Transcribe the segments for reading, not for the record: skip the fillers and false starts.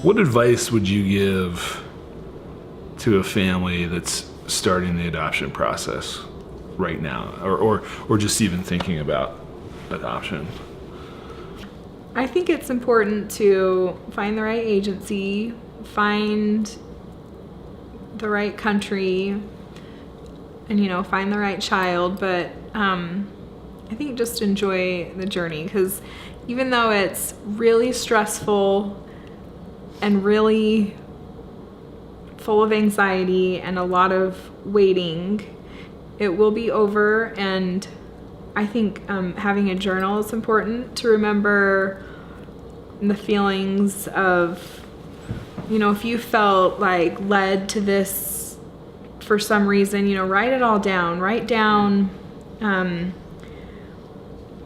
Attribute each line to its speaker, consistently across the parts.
Speaker 1: What advice would you give to a family that's starting the adoption process right now, or just even thinking about adoption?
Speaker 2: I think it's important to find the right agency, find the right country, and find the right child, but I think just enjoy the journey, because even though it's really stressful and really full of anxiety and a lot of waiting, it will be over. And I think having a journal is important to remember the feelings of, if you felt like led to this for some reason, write it all down. Write down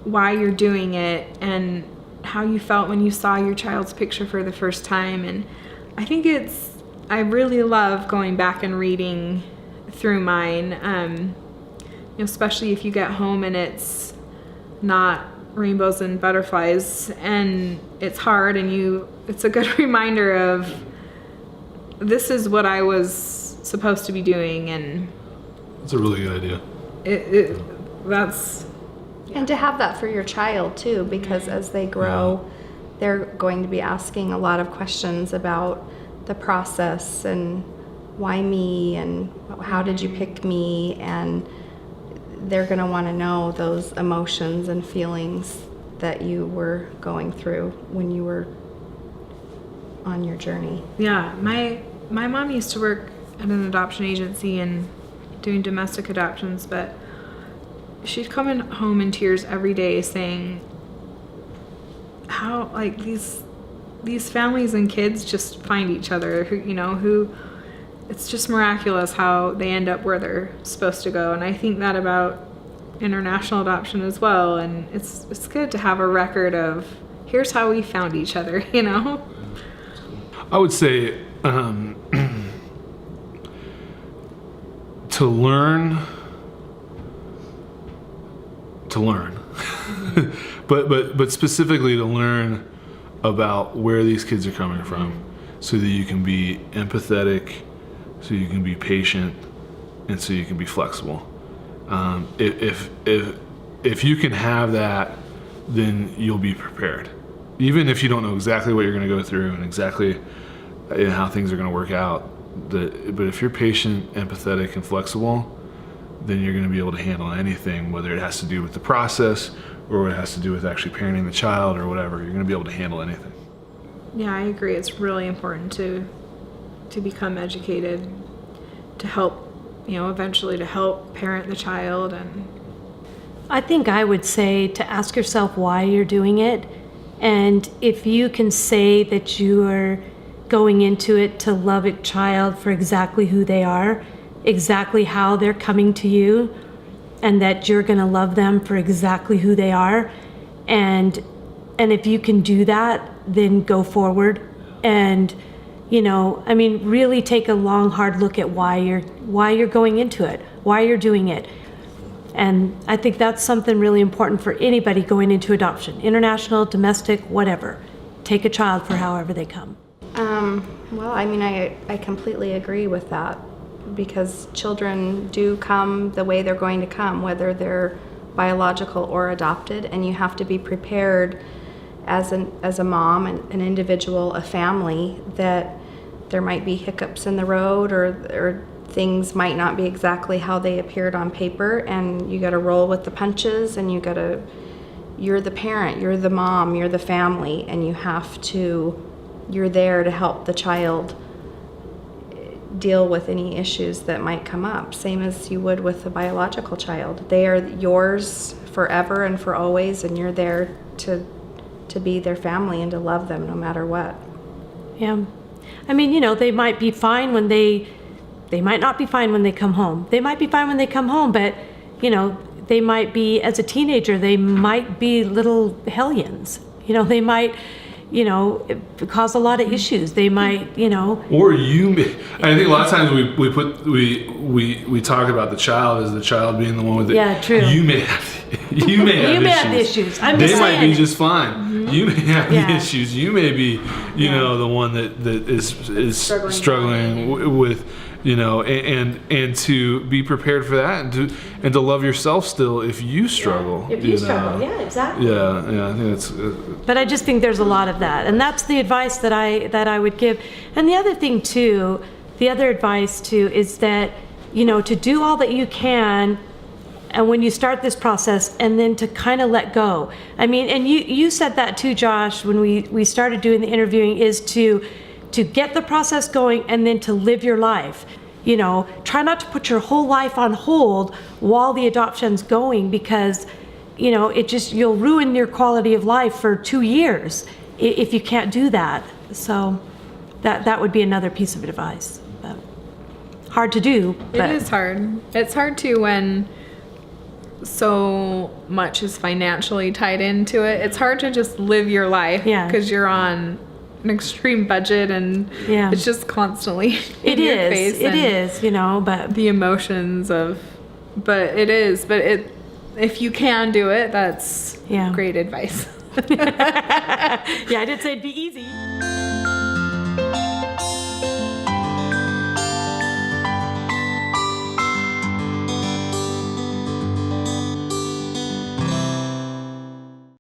Speaker 2: why you're doing it and how you felt when you saw your child's picture for the first time. And I think I really love going back and reading through mine, especially if you get home and it's not rainbows and butterflies and it's hard, and it's a good reminder of, this is what I was supposed to be doing. And
Speaker 1: that's a really good idea.
Speaker 3: And to have that for your child too, because as they grow, they're going to be asking a lot of questions about the process and why me and how did you pick me, and they're going to want to know those emotions and feelings that you were going through when you were on your journey.
Speaker 2: Yeah, my mom used to work at an adoption agency and doing domestic adoptions, but she'd come home in tears every day saying how these families and kids just find each other, who it's just miraculous how they end up where they're supposed to go. And I think that about international adoption as well. And it's good to have a record of, here's how we found each other,
Speaker 1: I would say to learn, but specifically to learn about where these kids are coming from, so that you can be empathetic, so you can be patient, and so you can be flexible. If you can have that, then you'll be prepared. Even if you don't know exactly what you're going to go through and exactly how things are going to work out, but if you're patient, empathetic, and flexible, then you're going to be able to handle anything, whether it has to do with the process or it has to do with actually parenting the child or whatever. You're going to be able to handle anything.
Speaker 2: Yeah, I agree. It's really important to become educated, to help, eventually to help parent the child. And
Speaker 4: I think I would say to ask yourself why you're doing it. And if you can say that you are going into it to love a child for exactly who they are, exactly how they're coming to you, and that you're going to love them for exactly who they are, and if you can do that, then go forward. And really take a long, hard look at why you're going into it, why you're doing it. And I think that's something really important for anybody going into adoption, international, domestic, whatever. Take a child for however they come.
Speaker 3: I completely agree with that, because children do come the way they're going to come, whether they're biological or adopted, and you have to be prepared as a mom, an individual, a family, that there might be hiccups in the road or things might not be exactly how they appeared on paper, and you got to roll with the punches, and you're the parent, you're the mom, you're the family, and you're there to help the child deal with any issues that might come up, same as you would with a biological child. They are yours forever and for always, and you're there to be their family and to love them no matter what.
Speaker 4: Yeah. They might be fine when they might not be fine when they come home. They might be fine when they come home, but, they might be, as a teenager, they might be little hellions. They might, cause a lot of issues. They might,
Speaker 1: Or I think a lot of times we talk about the child as the child being the one with it.
Speaker 4: Yeah, true.
Speaker 1: You may have You may have
Speaker 4: You may
Speaker 1: issues.
Speaker 4: have the issues. I'm
Speaker 1: They
Speaker 4: just
Speaker 1: might be
Speaker 4: saying.
Speaker 1: just fine. You may have
Speaker 4: Yeah.
Speaker 1: the issues. You may be, you know, the one that is struggling with, you know, and to be prepared for that, and to love yourself still if you struggle.
Speaker 4: If you
Speaker 1: know.
Speaker 4: struggle, yeah, exactly.
Speaker 1: Yeah, I think that's.
Speaker 4: But I just think there's a lot of that, and that's the advice that I would give. And the other thing too, the other advice too, is that, you know, to do all that you can, and when you start this process, and then to kind of let go. I mean, and you said that too, Josh, when we started doing the interviewing, is to get the process going and then to live your life. You know, try not to put your whole life on hold while the adoption's going, because, you know, you'll ruin your quality of life for 2 years if you can't do that. So that would be another piece of advice. But hard to do. But
Speaker 2: It is hard. It's hard too when so much is financially tied into it. It's hard to just live your life
Speaker 4: Yeah.
Speaker 2: because you're on an extreme budget and
Speaker 4: Yeah.
Speaker 2: it's just constantly in
Speaker 4: It
Speaker 2: your
Speaker 4: is.
Speaker 2: face.
Speaker 4: It
Speaker 2: and
Speaker 4: is, you know, but
Speaker 2: the emotions of, but if you can do it, that's
Speaker 4: Yeah.
Speaker 2: great advice.
Speaker 4: yeah, I did say it'd be easy.